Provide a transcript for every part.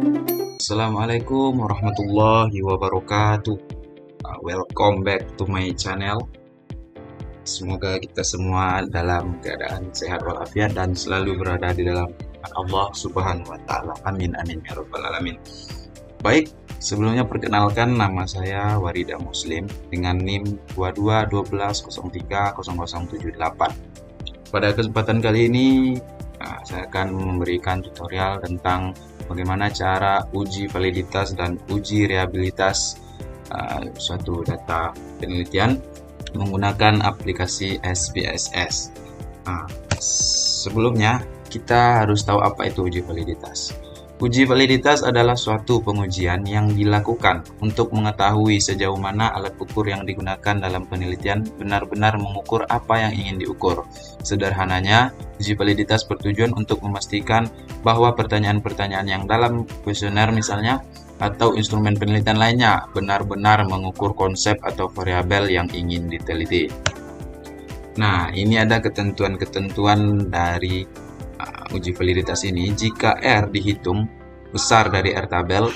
Assalamualaikum warahmatullahi wabarakatuh. Welcome back to my channel. Semoga kita semua dalam keadaan sehat walafiat dan selalu berada di dalam Allah Subhanahu wa taala. Amin amin ya rabbal alamin. Baik, sebelumnya perkenalkan, nama saya Warida Muslim dengan NIM 2212030078. Pada kesempatan kali ini saya akan memberikan tutorial tentang bagaimana cara uji validitas dan uji reliabilitas suatu data penelitian menggunakan aplikasi SPSS. Sebelumnya kita harus tahu apa itu uji validitas. Uji validitas adalah suatu pengujian yang dilakukan untuk mengetahui sejauh mana alat ukur yang digunakan dalam penelitian benar-benar mengukur apa yang ingin diukur. Sederhananya, uji validitas bertujuan untuk memastikan bahwa pertanyaan-pertanyaan yang dalam kuesioner misalnya atau instrumen penelitian lainnya benar-benar mengukur konsep atau variabel yang ingin diteliti. Nah, ini ada ketentuan-ketentuan dari uji validitas ini. Jika R dihitung besar dari R tabel,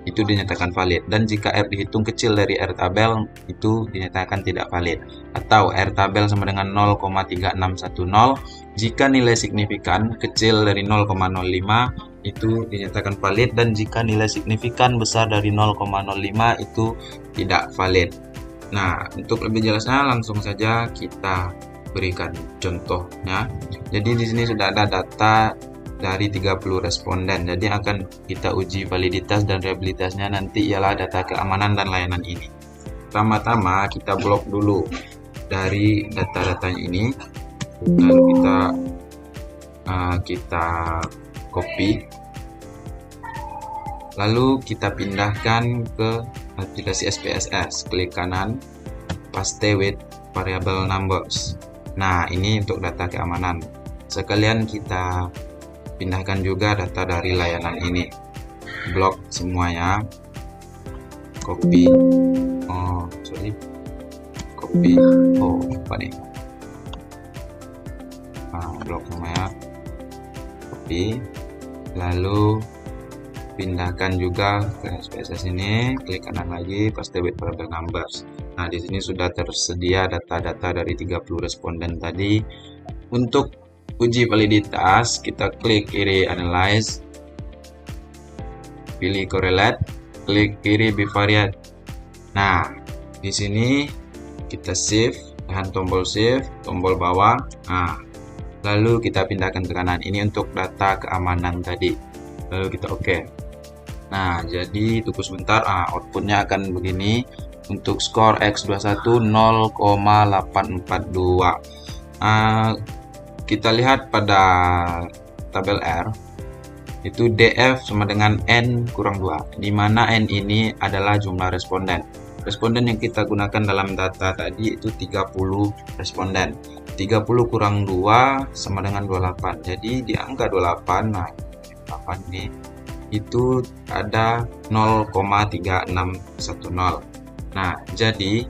itu dinyatakan valid, dan jika R dihitung kecil dari R tabel, itu dinyatakan tidak valid. Atau R tabel sama dengan 0,3610, jika nilai signifikan kecil dari 0,05 itu dinyatakan valid, dan jika nilai signifikan besar dari 0,05 itu tidak valid. Nah, untuk lebih jelasnya langsung saja kita berikan contohnya. Jadi di sini sudah ada data dari 30 responden. Jadi akan kita uji validitas dan reliabilitasnya nanti ialah data keamanan dan layanan ini. Pertama-tama kita blok dulu dari data-datanya ini. Lalu kita copy. Lalu kita pindahkan ke aplikasi SPSS. Klik kanan, paste with variable numbers. Nah, ini untuk data keamanan. Sekalian kita pindahkan juga data dari layanan ini. Blok semuanya. Copy. Copy. Apa nih? Blok semuanya. Copy. Lalu pindahkan juga ke SPSS ini. Klik kanan lagi, paste with variable numbers. Nah, di sini sudah tersedia data-data dari 30 responden tadi. Untuk uji validitas, kita klik kiri Analyze, pilih Correlate, klik kiri Bivariate. Nah, di sini kita save, tahan tombol save, tombol bawah. Nah, lalu kita pindahkan ke kanan. Ini untuk data keamanan tadi. Lalu kita oke. Nah, jadi tunggu sebentar. Outputnya akan begini. Untuk skor X21 0,842. Kita lihat pada tabel R, itu DF sama dengan N kurang 2, di mana N ini adalah jumlah responden. Responden yang kita gunakan dalam data tadi itu 30 responden. 30 kurang 2 sama dengan 28. Jadi di angka 28, nah 28 ini itu ada 0,3610. Nah, jadi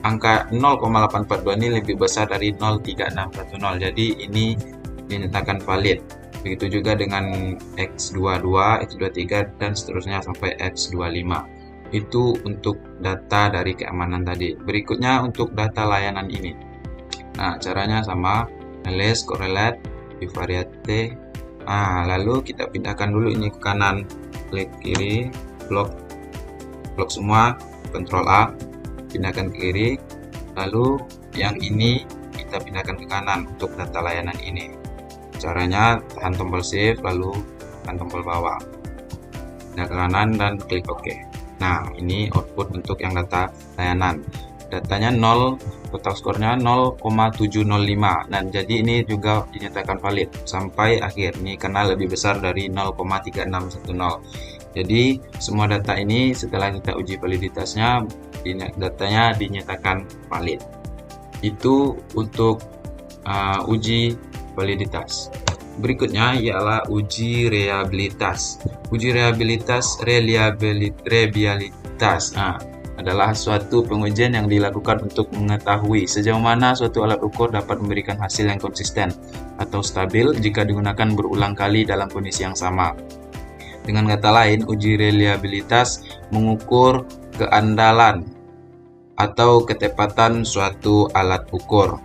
angka 0,842 ini lebih besar dari 0,3610. Jadi ini dinyatakan valid. Begitu juga dengan X22, X23 dan seterusnya sampai X25. Itu untuk data dari keamanan tadi. Berikutnya untuk data layanan ini. Nah, caranya sama, Analyze, Correlate, Bivariate. Lalu kita pindahkan dulu ini ke kanan. Klik kiri, blok semua, Ctrl A, pindahkan ke kiri. Lalu yang ini kita pindahkan ke kanan untuk data layanan ini. Caranya tahan tombol shift, lalu tekan tombol bawah, pindah ke kanan dan klik OK. Nah, ini output untuk yang data layanan. Datanya 0, total skornya 0,705. Dan jadi ini juga dinyatakan valid sampai akhir. Ini karena lebih besar dari 0,3610. Jadi semua data ini setelah kita uji validitasnya, datanya dinyatakan valid. Itu untuk uji validitas. Berikutnya ialah uji reliabilitas. Uji reliabilitas. Ada adalah suatu pengujian yang dilakukan untuk mengetahui sejauh mana suatu alat ukur dapat memberikan hasil yang konsisten atau stabil jika digunakan berulang kali dalam kondisi yang sama. Dengan kata lain, uji reliabilitas mengukur keandalan atau ketepatan suatu alat ukur.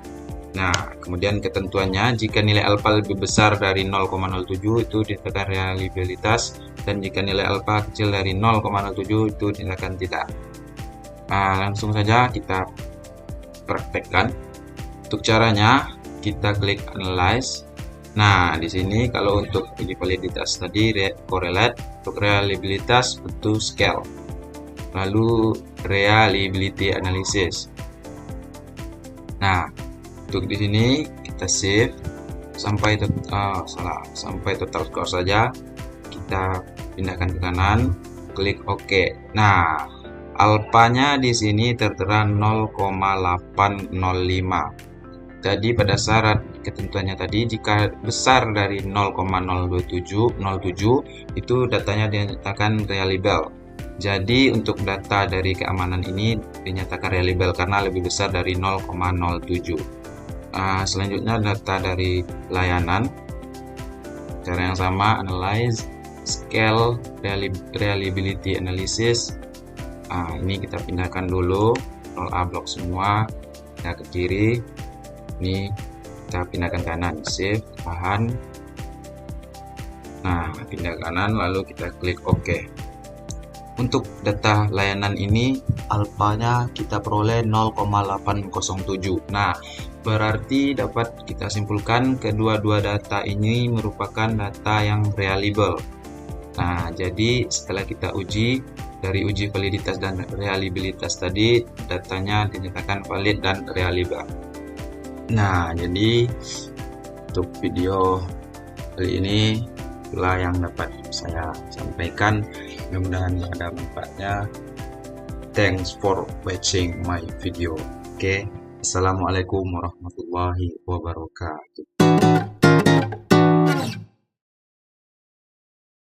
Nah, kemudian ketentuannya, jika nilai alfa lebih besar dari 0,07 itu dinyatakan reliabilitas, dan jika nilai alfa kecil dari 0,07 itu dinyatakan tidak. Nah, langsung saja kita praktekkan. Untuk caranya, kita klik Analyze. Nah, di sini kalau untuk uji validitas tadi correlate, untuk reliabilitas butuh scale. Lalu reliability analysis. Nah, untuk di sini kita save sampai total score saja. Kita pindahkan ke kanan, klik OK. Nah, alfanya di sini tertera 0,805. Jadi pada syarat ketentuannya tadi, jika besar dari 0,027 itu datanya dinyatakan reliable. Jadi untuk data dari keamanan ini dinyatakan reliable karena lebih besar dari 0,07. Selanjutnya data dari layanan, cara yang sama, analyze, scale, reliability analysis. Ini kita pindahkan dulu, 0A blok semua, kita ke kiri. Ini kita pindahkan kanan, save, tahan. Nah, pindah kanan, lalu kita klik OK. Untuk data layanan ini, alfanya kita peroleh 0,807. Nah, berarti dapat kita simpulkan kedua-dua data ini merupakan data yang reliable. Nah, jadi setelah kita uji, dari uji validitas dan reliabilitas tadi, datanya dinyatakan valid dan reliable. Nah, jadi untuk video kali ini itulah yang dapat saya sampaikan. Mudah-mudahan ada manfaatnya. Thanks for watching my video. Oke. Assalamualaikum warahmatullahi wabarakatuh.